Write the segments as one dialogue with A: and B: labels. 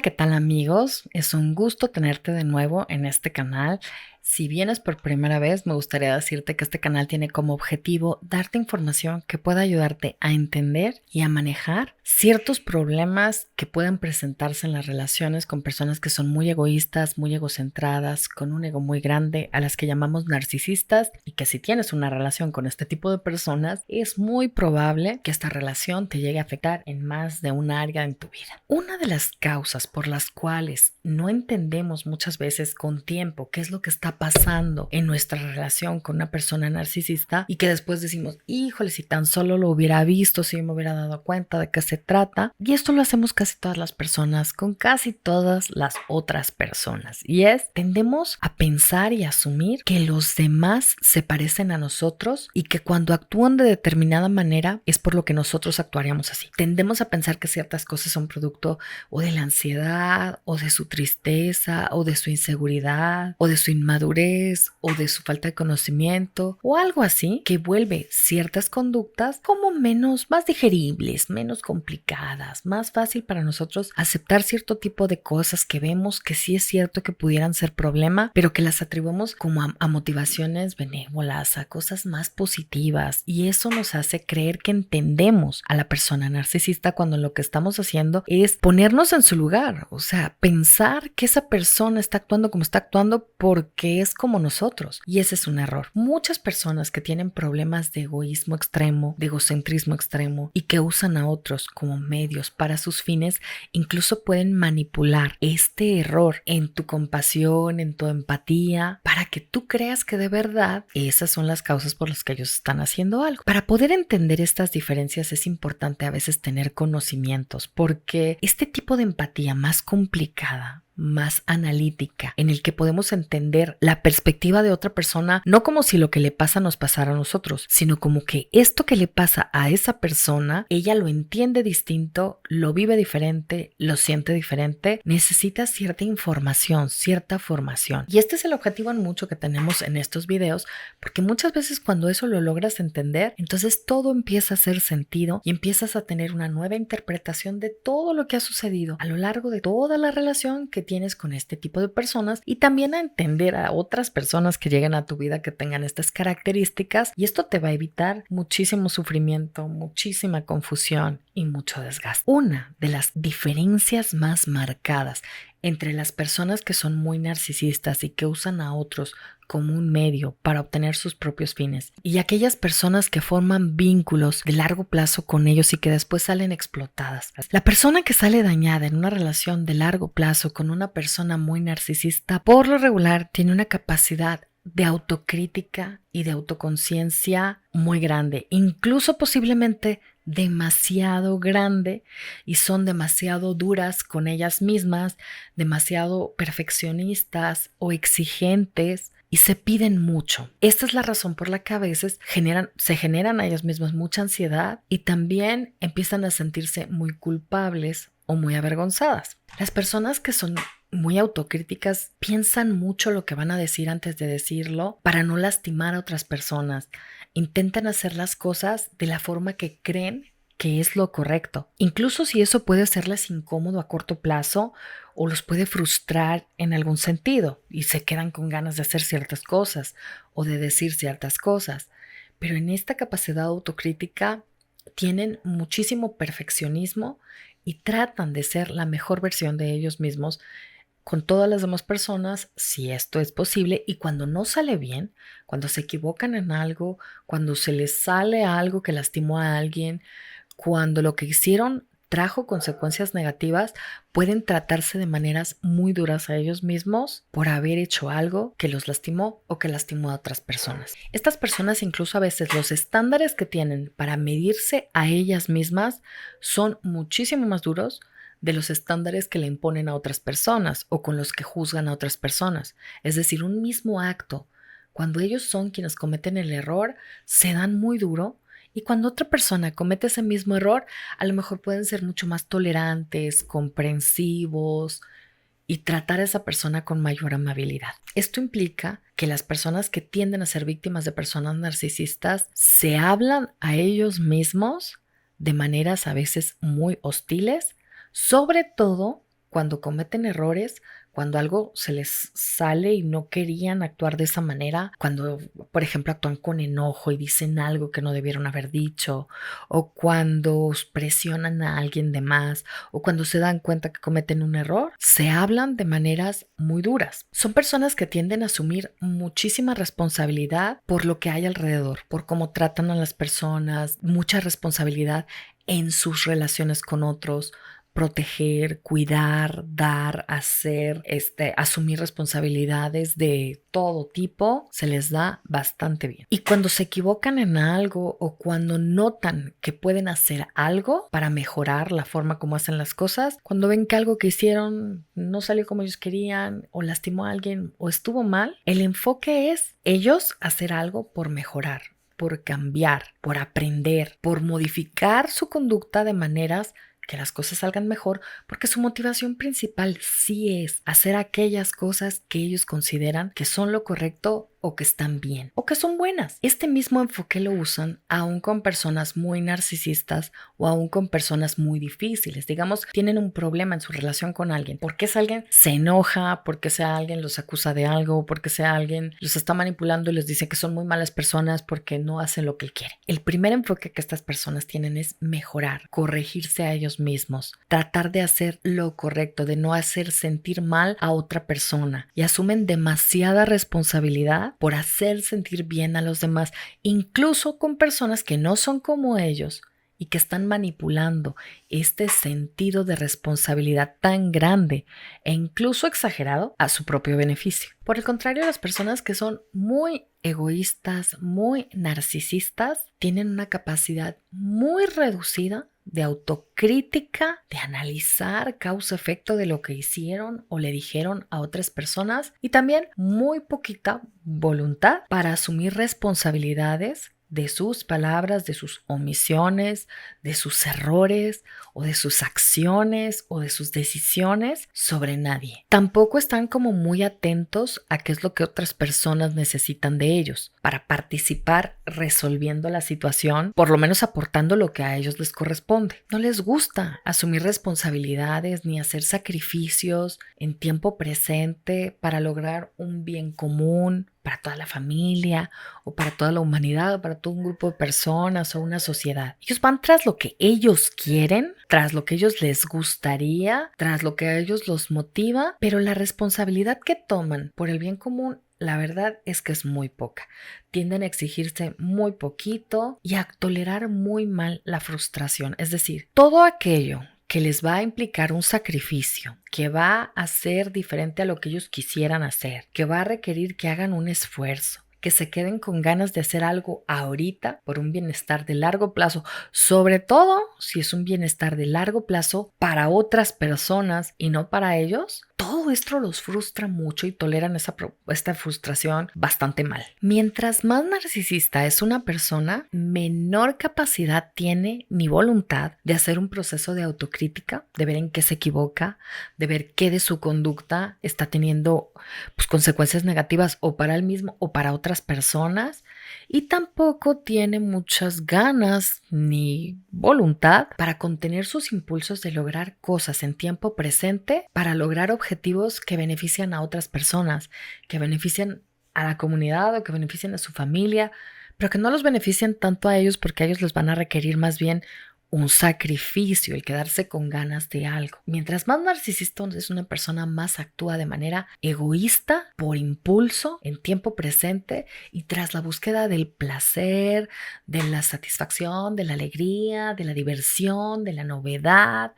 A: ¿qué tal amigos? Es un gusto tenerte de nuevo en este canal. Si vienes por primera vez, me gustaría decirte que este canal tiene como objetivo darte información que pueda ayudarte a entender y a manejar ciertos problemas que puedan presentarse en las relaciones con personas que son muy egoístas, muy egocentradas, con un ego muy grande, a las que llamamos narcisistas, y que si tienes una relación con este tipo de personas, es muy probable que esta relación te llegue a afectar en más de un área en tu vida. Una de las causas por las cuales no entendemos muchas veces con tiempo qué es lo que está pasando en nuestra relación con una persona narcisista y que después decimos, híjole, si tan solo lo hubiera visto, si yo me hubiera dado cuenta de qué se trata. Y esto lo hacemos casi todas las personas con casi todas las otras personas. Y tendemos a pensar y asumir que los demás se parecen a nosotros y que cuando actúan de determinada manera es por lo que nosotros actuaríamos así. Tendemos a pensar que ciertas cosas son producto o de la ansiedad o de su tristeza o de su inseguridad o de su inmadurez o de su falta de conocimiento o algo así que vuelve ciertas conductas como más digeribles, menos complicadas, más fácil para nosotros aceptar cierto tipo de cosas que vemos que sí es cierto que pudieran ser problema, pero que las atribuimos como a motivaciones benévolas, a cosas más positivas, y eso nos hace creer que entendemos a la persona narcisista cuando lo que estamos haciendo es ponernos en su lugar, o sea, pensar que esa persona está actuando como está actuando porque es como nosotros, y ese es un error. Muchas personas que tienen problemas de egoísmo extremo, de egocentrismo extremo y que usan a otros como medios para sus fines, incluso pueden manipular este error en tu compasión, en tu empatía, para que tú creas que de verdad esas son las causas por las que ellos están haciendo algo. Para poder entender estas diferencias es importante a veces tener conocimientos, porque este tipo de empatía más complicada, más analítica, en el que podemos entender la perspectiva de otra persona, no como si lo que le pasa nos pasara a nosotros, sino como que esto que le pasa a esa persona, ella lo entiende distinto, lo vive diferente, lo siente diferente, necesita cierta información, cierta formación. Y este es el objetivo en mucho que tenemos en estos videos, porque muchas veces cuando eso lo logras entender, entonces todo empieza a hacer sentido y empiezas a tener una nueva interpretación de todo lo que ha sucedido a lo largo de toda la relación que tienes con este tipo de personas, y también a entender a otras personas que lleguen a tu vida que tengan estas características, y esto te va a evitar muchísimo sufrimiento, muchísima confusión y mucho desgaste. Una de las diferencias más marcadas entre las personas que son muy narcisistas y que usan a otros como un medio para obtener sus propios fines, y aquellas personas que forman vínculos de largo plazo con ellos y que después salen explotadas. La persona que sale dañada en una relación de largo plazo con una persona muy narcisista, por lo regular tiene una capacidad de autocrítica y de autoconciencia muy grande, incluso posiblemente demasiado grande, y son demasiado duras con ellas mismas, demasiado perfeccionistas o exigentes, y se piden mucho. Esta es la razón por la que a veces se generan a ellas mismas mucha ansiedad y también empiezan a sentirse muy culpables o muy avergonzadas. Las personas que son muy autocríticas piensan mucho lo que van a decir antes de decirlo para no lastimar a otras personas. Intentan hacer las cosas de la forma que creen que es lo correcto, incluso si eso puede serles incómodo a corto plazo o los puede frustrar en algún sentido y se quedan con ganas de hacer ciertas cosas o de decir ciertas cosas. Pero en esta capacidad autocrítica tienen muchísimo perfeccionismo y tratan de ser la mejor versión de ellos mismos con todas las demás personas, si esto es posible, y cuando no sale bien, cuando se equivocan en algo, cuando se les sale algo que lastimó a alguien, cuando lo que hicieron trajo consecuencias negativas, pueden tratarse de maneras muy duras a ellos mismos por haber hecho algo que los lastimó o que lastimó a otras personas. Estas personas, incluso a veces, los estándares que tienen para medirse a ellas mismas son muchísimo más duros de los estándares que le imponen a otras personas o con los que juzgan a otras personas. Es decir, un mismo acto, cuando ellos son quienes cometen el error, se dan muy duro, y cuando otra persona comete ese mismo error, a lo mejor pueden ser mucho más tolerantes, comprensivos y tratar a esa persona con mayor amabilidad. Esto implica que las personas que tienden a ser víctimas de personas narcisistas se hablan a ellos mismos de maneras a veces muy hostiles, sobre todo cuando cometen errores, cuando algo se les sale y no querían actuar de esa manera, cuando, por ejemplo, actúan con enojo y dicen algo que no debieron haber dicho, o cuando presionan a alguien de más, o cuando se dan cuenta que cometen un error, se hablan de maneras muy duras. Son personas que tienden a asumir muchísima responsabilidad por lo que hay alrededor, por cómo tratan a las personas, mucha responsabilidad en sus relaciones con otros, proteger, cuidar, dar, hacer, asumir responsabilidades de todo tipo, se les da bastante bien. Y cuando se equivocan en algo o cuando notan que pueden hacer algo para mejorar la forma como hacen las cosas, cuando ven que algo que hicieron no salió como ellos querían o lastimó a alguien o estuvo mal, el enfoque es ellos hacer algo por mejorar, por cambiar, por aprender, por modificar su conducta de maneras que las cosas salgan mejor, porque su motivación principal sí es hacer aquellas cosas que ellos consideran que son lo correcto o que están bien o que son buenas. Este mismo enfoque lo usan aún con personas muy narcisistas o aún con personas muy difíciles. Digamos, tienen un problema en su relación con alguien. Porque ese alguien se enoja, porque ese alguien los acusa de algo, porque ese alguien los está manipulando y les dice que son muy malas personas porque no hacen lo que él quiere. El primer enfoque que estas personas tienen es mejorar, corregirse a ellos mismos, tratar de hacer lo correcto, de no hacer sentir mal a otra persona, y asumen demasiada responsabilidad por hacer sentir bien a los demás, incluso con personas que no son como ellos y que están manipulando este sentido de responsabilidad tan grande e incluso exagerado a su propio beneficio. Por el contrario, las personas que son muy egoístas, muy narcisistas, tienen una capacidad muy reducida de autocrítica, de analizar causa-efecto de lo que hicieron o le dijeron a otras personas, y también muy poquita voluntad para asumir responsabilidades de sus palabras, de sus omisiones, de sus errores o de sus acciones o de sus decisiones sobre nadie. Tampoco están como muy atentos a qué es lo que otras personas necesitan de ellos para participar resolviendo la situación, por lo menos aportando lo que a ellos les corresponde. No les gusta asumir responsabilidades ni hacer sacrificios en tiempo presente para lograr un bien común para toda la familia o para toda la humanidad o para todo un grupo de personas o una sociedad. Ellos van tras lo que ellos quieren, tras lo que ellos les gustaría, tras lo que a ellos los motiva, pero la responsabilidad que toman por el bien común, la verdad es que es muy poca. Tienden a exigirse muy poquito y a tolerar muy mal la frustración. Es decir, todo aquello que les va a implicar un sacrificio, que va a ser diferente a lo que ellos quisieran hacer, que va a requerir que hagan un esfuerzo, que se queden con ganas de hacer algo ahorita por un bienestar de largo plazo, sobre todo si es un bienestar de largo plazo para otras personas y no para ellos. Todo esto los frustra mucho y toleran esta frustración bastante mal. Mientras más narcisista es una persona, menor capacidad tiene ni voluntad de hacer un proceso de autocrítica, de ver en qué se equivoca, de ver qué de su conducta está teniendo consecuencias negativas o para él mismo o para otras personas, y tampoco tiene muchas ganas ni voluntad para contener sus impulsos de lograr cosas en tiempo presente para lograr objetivos que benefician a otras personas, que benefician a la comunidad o que benefician a su familia, pero que no los benefician tanto a ellos porque a ellos les van a requerir más bien un sacrificio, el quedarse con ganas de algo. Mientras más narcisista es una persona, más actúa de manera egoísta, por impulso, en tiempo presente y tras la búsqueda del placer, de la satisfacción, de la alegría, de la diversión, de la novedad,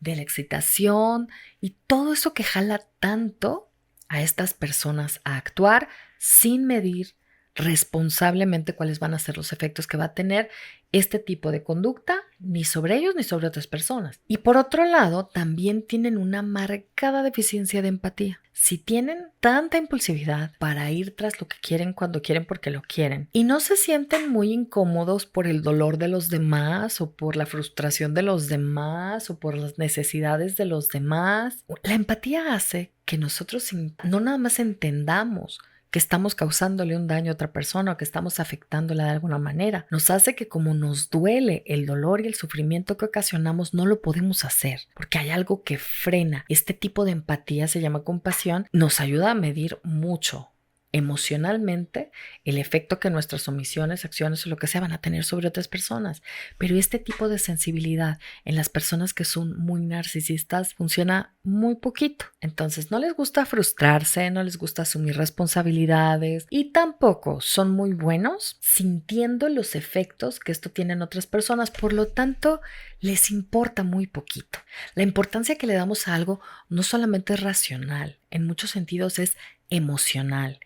A: de la excitación y todo eso que jala tanto a estas personas a actuar sin medir responsablemente cuáles van a ser los efectos que va a tener este tipo de conducta, ni sobre ellos ni sobre otras personas. Y por otro lado, también tienen una marcada deficiencia de empatía. Si tienen tanta impulsividad para ir tras lo que quieren cuando quieren porque lo quieren y no se sienten muy incómodos por el dolor de los demás o por la frustración de los demás o por las necesidades de los demás, la empatía hace que nosotros no nada más entendamos que estamos causándole un daño a otra persona o que estamos afectándola de alguna manera. Nos hace que como nos duele el dolor y el sufrimiento que ocasionamos, no lo podemos hacer porque hay algo que frena. Este tipo de empatía se llama compasión, nos ayuda a medir mucho emocionalmente el efecto que nuestras omisiones, acciones o lo que sea van a tener sobre otras personas. Pero este tipo de sensibilidad en las personas que son muy narcisistas funciona muy poquito. Entonces no les gusta frustrarse, no les gusta asumir responsabilidades y tampoco son muy buenos sintiendo los efectos que esto tiene en otras personas. Por lo tanto, les importa muy poquito. La importancia que le damos a algo no solamente es racional, en muchos sentidos es emocional.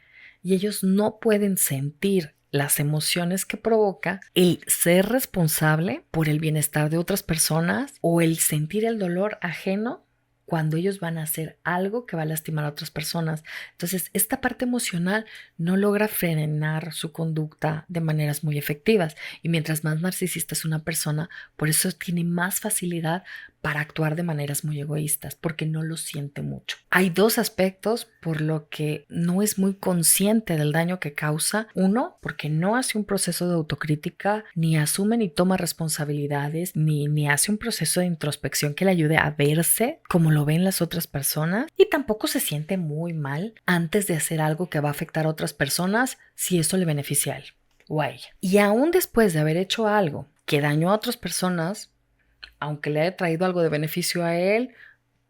A: Y ellos no pueden sentir las emociones que provoca el ser responsable por el bienestar de otras personas o el sentir el dolor ajeno cuando ellos van a hacer algo que va a lastimar a otras personas. Entonces, esta parte emocional no logra frenar su conducta de maneras muy efectivas. Y mientras más narcisista es una persona, por eso tiene más facilidad para actuar de maneras muy egoístas, porque no lo siente mucho. Hay dos aspectos por lo que no es muy consciente del daño que causa. Uno, porque no hace un proceso de autocrítica, ni asume ni toma responsabilidades, ni hace un proceso de introspección que le ayude a verse como lo ven las otras personas, y tampoco se siente muy mal antes de hacer algo que va a afectar a otras personas si eso le beneficia a él o a ella. Y aún después de haber hecho algo que dañó a otras personas, aunque le haya traído algo de beneficio a él,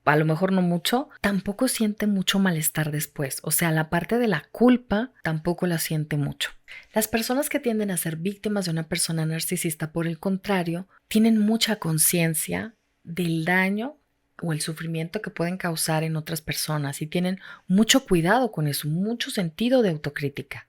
A: a lo mejor no mucho, tampoco siente mucho malestar después. O sea, la parte de la culpa tampoco la siente mucho. Las personas que tienden a ser víctimas de una persona narcisista, por el contrario, tienen mucha conciencia del daño o el sufrimiento que pueden causar en otras personas y tienen mucho cuidado con eso, mucho sentido de autocrítica.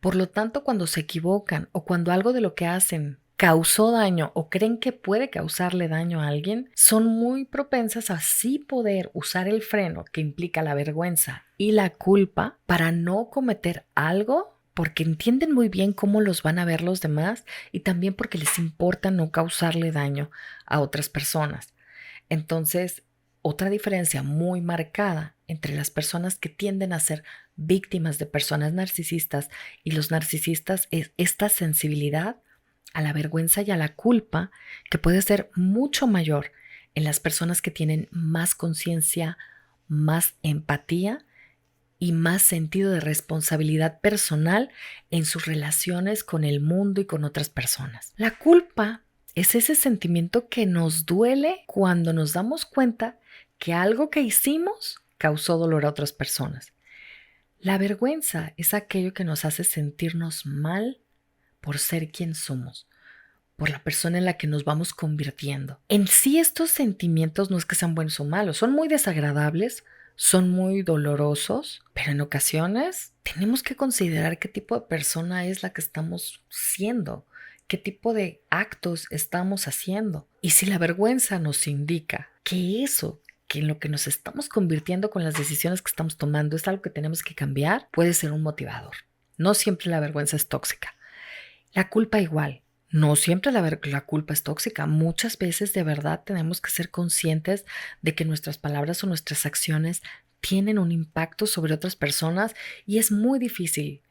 A: Por lo tanto, cuando se equivocan o cuando algo de lo que hacen causó daño o creen que puede causarle daño a alguien, son muy propensas a sí poder usar el freno que implica la vergüenza y la culpa para no cometer algo, porque entienden muy bien cómo los van a ver los demás y también porque les importa no causarle daño a otras personas. Entonces, otra diferencia muy marcada entre las personas que tienden a ser víctimas de personas narcisistas y los narcisistas es esta sensibilidad a la vergüenza y a la culpa, que puede ser mucho mayor en las personas que tienen más conciencia, más empatía y más sentido de responsabilidad personal en sus relaciones con el mundo y con otras personas. La culpa es ese sentimiento que nos duele cuando nos damos cuenta que algo que hicimos causó dolor a otras personas. La vergüenza es aquello que nos hace sentirnos mal por ser quien somos, por la persona en la que nos vamos convirtiendo. En sí, estos sentimientos no es que sean buenos o malos, son muy desagradables, son muy dolorosos, pero en ocasiones tenemos que considerar qué tipo de persona es la que estamos siendo, qué tipo de actos estamos haciendo. Y si la vergüenza nos indica que eso, que en lo que nos estamos convirtiendo con las decisiones que estamos tomando es algo que tenemos que cambiar, puede ser un motivador. No siempre la vergüenza es tóxica. La culpa igual. No siempre la culpa es tóxica. Muchas veces de verdad tenemos que ser conscientes de que nuestras palabras o nuestras acciones tienen un impacto sobre otras personas y es muy difícil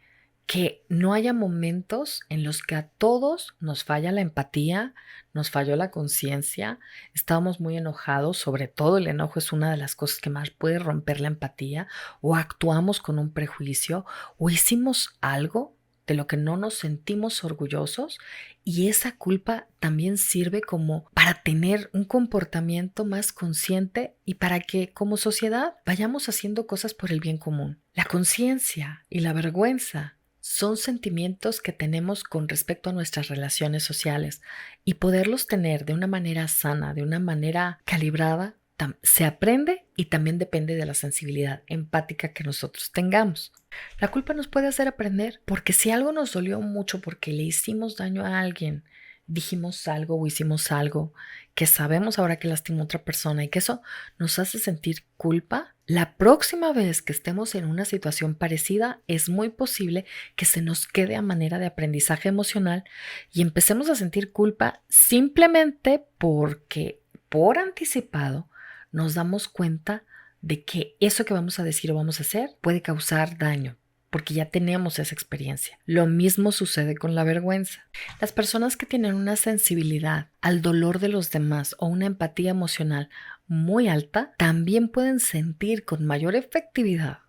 A: que no haya momentos en los que a todos nos falla la empatía, nos falló la conciencia, estábamos muy enojados, sobre todo el enojo es una de las cosas que más puede romper la empatía, o actuamos con un prejuicio, o hicimos algo de lo que no nos sentimos orgullosos y esa culpa también sirve como para tener un comportamiento más consciente y para que como sociedad vayamos haciendo cosas por el bien común. La conciencia y la vergüenza son sentimientos que tenemos con respecto a nuestras relaciones sociales y poderlos tener de una manera sana, de una manera calibrada, se aprende y también depende de la sensibilidad empática que nosotros tengamos. La culpa nos puede hacer aprender porque si algo nos dolió mucho porque le hicimos daño a alguien, dijimos algo o hicimos algo que sabemos ahora que lastimó a otra persona y que eso nos hace sentir culpa, la próxima vez que estemos en una situación parecida es muy posible que se nos quede a manera de aprendizaje emocional y empecemos a sentir culpa simplemente porque por anticipado nos damos cuenta de que eso que vamos a decir o vamos a hacer puede causar daño porque ya tenemos esa experiencia. Lo mismo sucede con la vergüenza. Las personas que tienen una sensibilidad al dolor de los demás o una empatía emocional muy alta también pueden sentir con mayor efectividad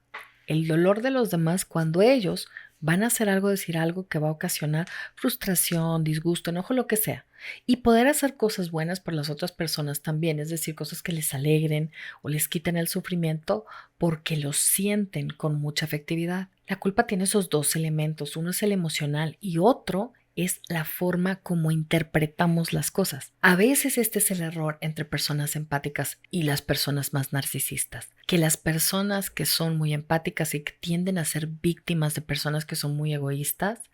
A: el dolor de los demás cuando ellos van a hacer algo, decir algo que va a ocasionar frustración, disgusto, enojo, lo que sea. Y poder hacer cosas buenas por las otras personas también, es decir, cosas que les alegren o les quiten el sufrimiento porque lo sienten con mucha efectividad. La culpa tiene esos dos elementos, uno es el emocional y otro es la forma como interpretamos las cosas. A veces este es el error entre personas empáticas y las personas más narcisistas, que las personas que son muy empáticas y que tienden a ser víctimas de personas que son muy egoístas,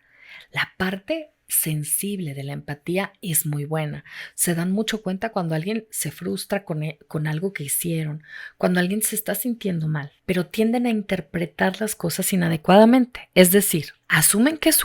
A: la parte sensible de la empatía es muy buena. Se dan mucho cuenta cuando alguien se frustra con algo que hicieron, cuando alguien se está sintiendo mal, pero tienden a interpretar las cosas inadecuadamente. Es decir, asumen que es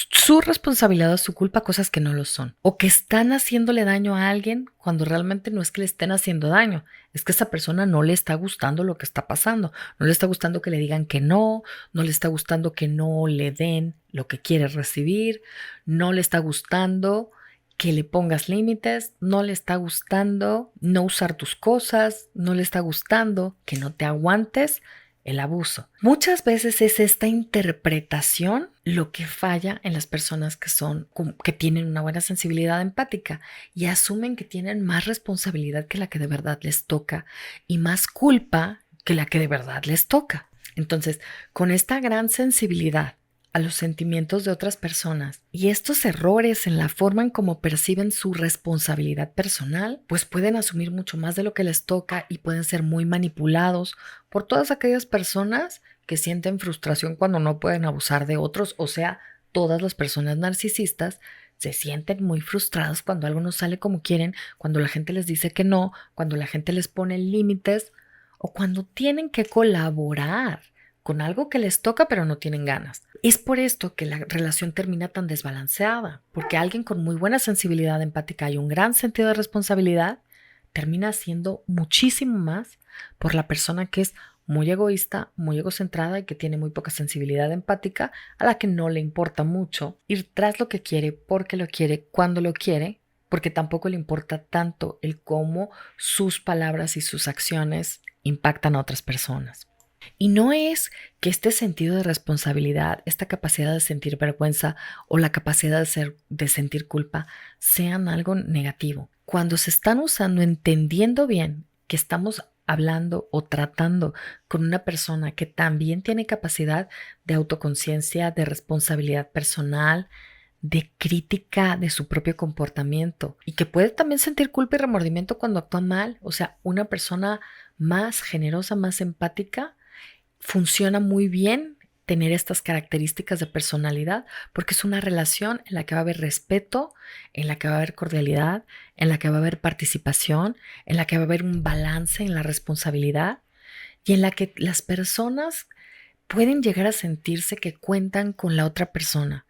A: su responsabilidad o su culpa cosas que no lo son, o que están haciéndole daño a alguien cuando realmente no es que le estén haciendo daño, es que a esa persona no le está gustando lo que está pasando, no le está gustando que le digan que no le está gustando que no le den lo que quiere recibir, no le está gustando que le pongas límites, no le está gustando no usar tus cosas, no le está gustando que no te aguantes el abuso. Muchas veces es esta interpretación lo que falla en las personas que tienen una buena sensibilidad empática y asumen que tienen más responsabilidad que la que de verdad les toca y más culpa que la que de verdad les toca. Entonces, con esta gran sensibilidad a los sentimientos de otras personas y estos errores en la forma en cómo perciben su responsabilidad personal, pues pueden asumir mucho más de lo que les toca y pueden ser muy manipulados por todas aquellas personas que sienten frustración cuando no pueden abusar de otros, o sea, todas las personas narcisistas se sienten muy frustradas cuando algo no sale como quieren, cuando la gente les dice que no, cuando la gente les pone límites o cuando tienen que colaborar con algo que les toca pero no tienen ganas. Es por esto que la relación termina tan desbalanceada, porque alguien con muy buena sensibilidad empática y un gran sentido de responsabilidad termina haciendo muchísimo más por la persona que es muy egoísta, muy egocentrada y que tiene muy poca sensibilidad empática, a la que no le importa mucho ir tras lo que quiere, porque lo quiere, cuando lo quiere, porque tampoco le importa tanto el cómo sus palabras y sus acciones impactan a otras personas. Y no es que este sentido de responsabilidad, esta capacidad de sentir vergüenza o la capacidad de sentir culpa sean algo negativo. Cuando se están usando entendiendo bien que estamos hablando o tratando con una persona que también tiene capacidad de autoconciencia, de responsabilidad personal, de crítica de su propio comportamiento y que puede también sentir culpa y remordimiento cuando actúa mal. O sea, una persona más generosa, más empática, funciona muy bien tener estas características de personalidad porque es una relación en la que va a haber respeto, en la que va a haber cordialidad, en la que va a haber participación, en la que va a haber un balance en la responsabilidad y en la que las personas pueden llegar a sentirse que cuentan con la otra persona.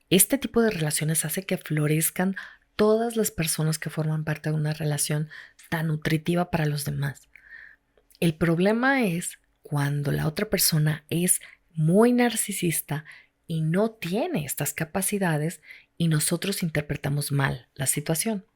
A: Este tipo de relaciones hace que florezcan todas las personas que forman parte de una relación tan nutritiva para los demás. El problema es cuando la otra persona es muy narcisista y no tiene estas capacidades y nosotros interpretamos mal la situación.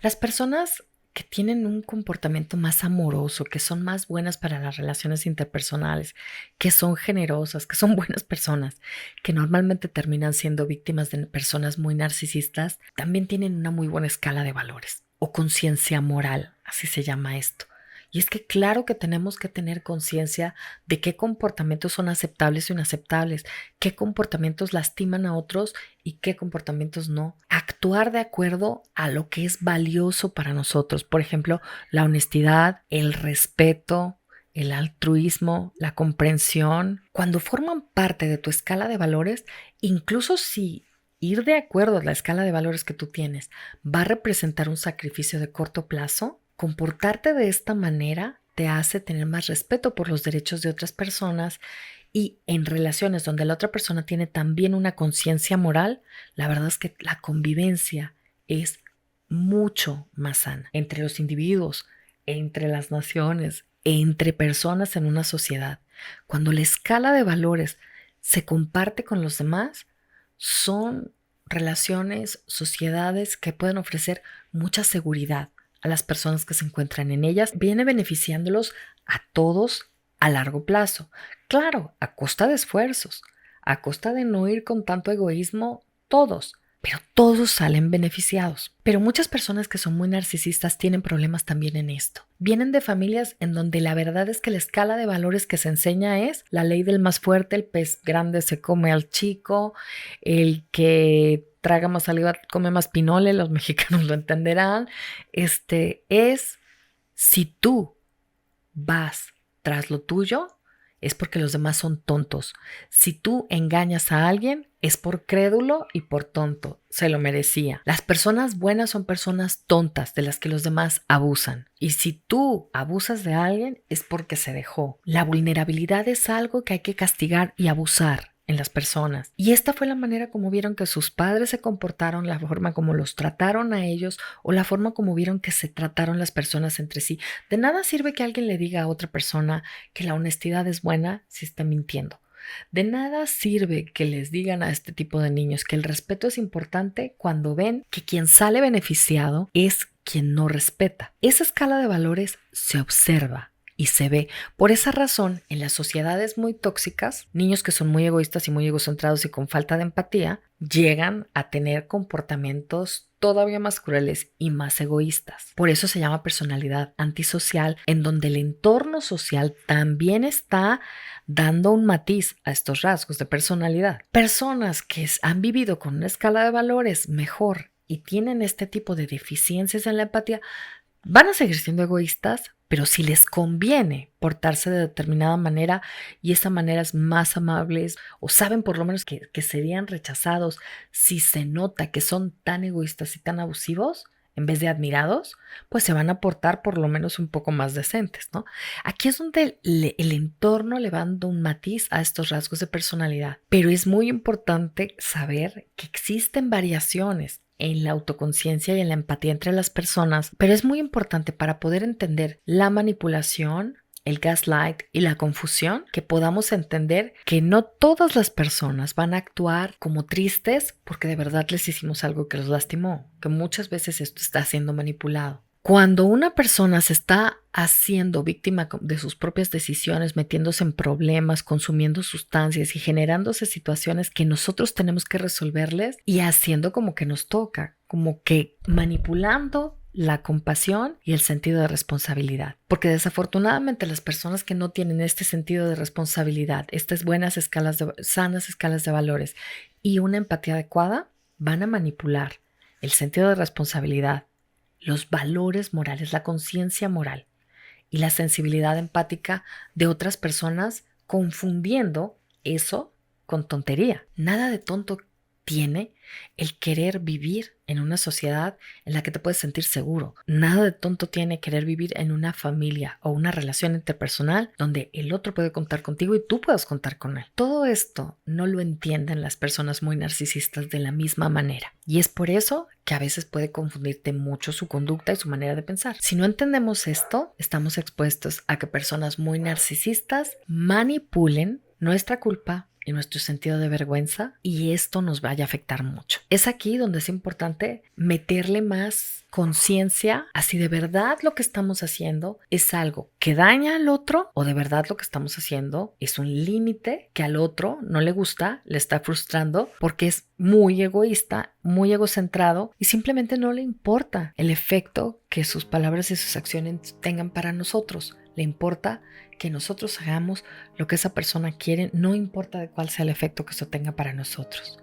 A: Las personas que tienen un comportamiento más amoroso, que son más buenas para las relaciones interpersonales, que son generosas, que son buenas personas, que normalmente terminan siendo víctimas de personas muy narcisistas, también tienen una muy buena escala de valores o conciencia moral, así se llama esto. Y es que claro que tenemos que tener conciencia de qué comportamientos son aceptables o inaceptables, qué comportamientos lastiman a otros y qué comportamientos no. Actuar de acuerdo a lo que es valioso para nosotros. Por ejemplo, la honestidad, el respeto, el altruismo, la comprensión. Cuando forman parte de tu escala de valores, incluso si ir de acuerdo a la escala de valores que tú tienes va a representar un sacrificio de corto plazo, comportarte de esta manera te hace tener más respeto por los derechos de otras personas y en relaciones donde la otra persona tiene también una conciencia moral, la verdad es que la convivencia es mucho más sana entre los individuos, entre las naciones, entre personas en una sociedad. Cuando la escala de valores se comparte con los demás, son relaciones, sociedades que pueden ofrecer mucha seguridad a las personas que se encuentran en ellas, viene beneficiándolos a todos a largo plazo. Claro, a costa de esfuerzos, a costa de no ir con tanto egoísmo todos, pero todos salen beneficiados. Pero muchas personas que son muy narcisistas tienen problemas también en esto. Vienen de familias en donde la verdad es que la escala de valores que se enseña es la ley del más fuerte, el pez grande se come al chico, el que traga más saliva come más pinole, los mexicanos lo entenderán. Es si tú vas tras lo tuyo, es porque los demás son tontos. Si tú engañas a alguien, es por crédulo y por tonto. Se lo merecía. Las personas buenas son personas tontas de las que los demás abusan. Y si tú abusas de alguien, es porque se dejó. La vulnerabilidad es algo que hay que castigar y abusar en las personas. Y esta fue la manera como vieron que sus padres se comportaron, la forma como los trataron a ellos o la forma como vieron que se trataron las personas entre sí. De nada sirve que alguien le diga a otra persona que la honestidad es buena si está mintiendo. De nada sirve que les digan a este tipo de niños que el respeto es importante cuando ven que quien sale beneficiado es quien no respeta. Esa escala de valores se observa y se ve. Por esa razón, en las sociedades muy tóxicas, niños que son muy egoístas y muy egocentrados y con falta de empatía, llegan a tener comportamientos todavía más crueles y más egoístas. Por eso se llama personalidad antisocial, en donde el entorno social también está dando un matiz a estos rasgos de personalidad. Personas que han vivido con una escala de valores mejor y tienen este tipo de deficiencias en la empatía, van a seguir siendo egoístas, pero si les conviene portarse de determinada manera y esa manera es más amables o saben por lo menos que serían rechazados si se nota que son tan egoístas y tan abusivos en vez de admirados, pues se van a portar por lo menos un poco más decentes, ¿no? Aquí es donde el entorno le va dando un matiz a estos rasgos de personalidad, pero es muy importante saber que existen variaciones en la autoconciencia y en la empatía entre las personas, pero es muy importante para poder entender la manipulación, el gaslight y la confusión, que podamos entender que no todas las personas van a actuar como tristes porque de verdad les hicimos algo que los lastimó, que muchas veces esto está siendo manipulado. Cuando una persona se está haciendo víctima de sus propias decisiones, metiéndose en problemas, consumiendo sustancias y generándose situaciones que nosotros tenemos que resolverles y haciendo como que nos toca, como que manipulando la compasión y el sentido de responsabilidad. Porque desafortunadamente las personas que no tienen este sentido de responsabilidad, estas sanas escalas de valores y una empatía adecuada, van a manipular el sentido de responsabilidad, los valores morales, la conciencia moral y la sensibilidad empática de otras personas, confundiendo eso con tontería. Nada de tonto tiene el querer vivir en una sociedad en la que te puedes sentir seguro. Nada de tonto tiene querer vivir en una familia o una relación interpersonal donde el otro puede contar contigo y tú puedes contar con él. Todo esto no lo entienden las personas muy narcisistas de la misma manera. Y es por eso que a veces puede confundirte mucho su conducta y su manera de pensar. Si no entendemos esto, estamos expuestos a que personas muy narcisistas manipulen nuestra culpa y nuestro sentido de vergüenza, y esto nos vaya a afectar mucho. Es aquí donde es importante meterle más conciencia a si de verdad lo que estamos haciendo es algo que daña al otro o de verdad lo que estamos haciendo es un límite que al otro no le gusta, le está frustrando porque es muy egoísta, muy egocentrado y simplemente no le importa el efecto que sus palabras y sus acciones tengan para nosotros. Le importa que nosotros hagamos lo que esa persona quiere, no importa de cuál sea el efecto que eso tenga para nosotros.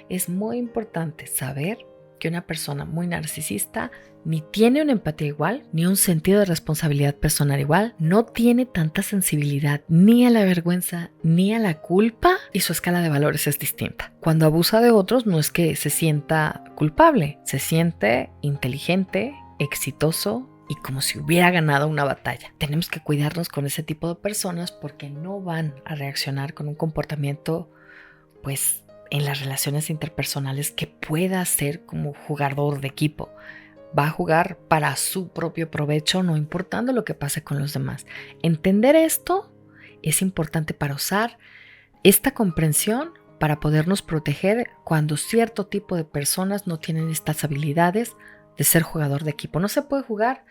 A: Es muy importante saber que una persona muy narcisista ni tiene una empatía igual, ni un sentido de responsabilidad personal igual, no tiene tanta sensibilidad ni a la vergüenza ni a la culpa y su escala de valores es distinta. Cuando abusa de otros no es que se sienta culpable, se siente inteligente, exitoso y como si hubiera ganado una batalla. Tenemos que cuidarnos con ese tipo de personas porque no van a reaccionar con un comportamiento, pues, en las relaciones interpersonales que pueda ser como jugador de equipo. Va a jugar para su propio provecho, no importando lo que pase con los demás. Entender esto es importante para usar esta comprensión para podernos proteger cuando cierto tipo de personas no tienen estas habilidades de ser jugador de equipo. No se puede jugar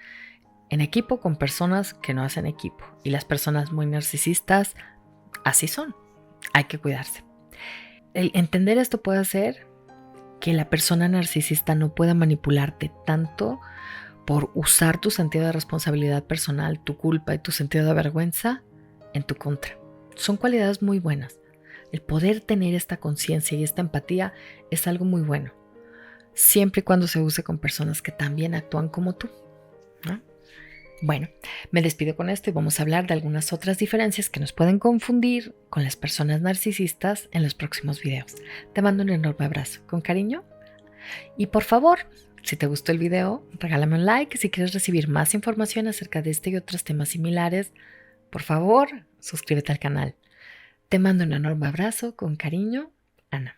A: en equipo con personas que no hacen equipo, y las personas muy narcisistas así son. Hay que cuidarse. El entender esto puede hacer que la persona narcisista no pueda manipularte tanto por usar tu sentido de responsabilidad personal, tu culpa y tu sentido de vergüenza en tu contra. Son cualidades muy buenas. El poder tener esta conciencia y esta empatía es algo muy bueno, siempre y cuando se use con personas que también actúan como tú, ¿no? Bueno, me despido con esto y vamos a hablar de algunas otras diferencias que nos pueden confundir con las personas narcisistas en los próximos videos. Te mando un enorme abrazo. Con cariño. Y por favor, si te gustó el video, regálame un like. Si quieres recibir más información acerca de este y otros temas similares, por favor, suscríbete al canal. Te mando un enorme abrazo. Con cariño, Ana.